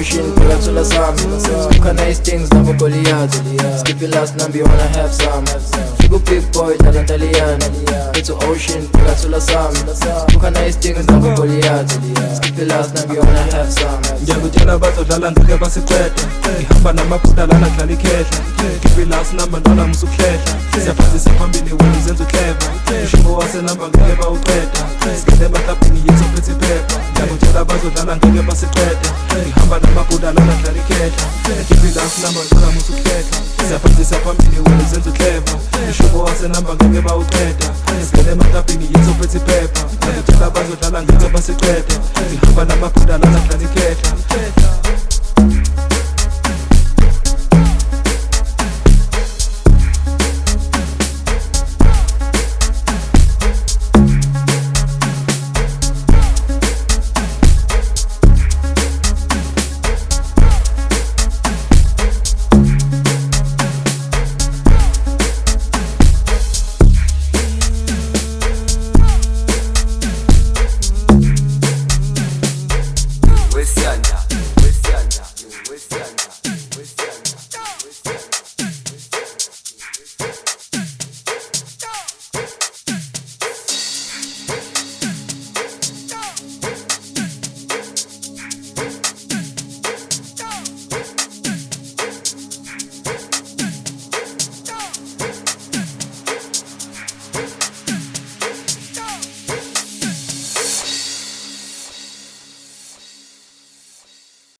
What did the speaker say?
Owshinii, pagato la Sam. Smoke nice things, Namba Goliath. Skip your last number, you wanna have some. Figo big boy, talent Italiano. It's Owshinii, pagato la Sam. Smoke nice things, Namba Goliath. Skip your last number, you wanna have some. Ngiyakutshela bazodlala ngeke basiqede. Ngihamba namaphutha lana dlala ikhehla. Skip your last number, ntwana musukuhlehla. Siyaphazisa phambili wena uzenza uclever. Ushimo wasenamba ngeke bawuqeda. Sikele bahlapini yethu phethe iphepha. Ngiyakutshela bazodlala ngeke basiqede. Ngihamba namaphutha lana dlala ikhehla. Skip your last number, ntwana musukuhlehla. Siyaphazisa phambili wena uzenza uclever. Ushimo wasenamba ngeke bawuqeda. Sikele bahlapini yethu phethe iphepha. Ngiyakutshela bazodlala ngeke basiqede. Ngihamba namaphutha lana dlala ikhehla. Wesianda Ocean.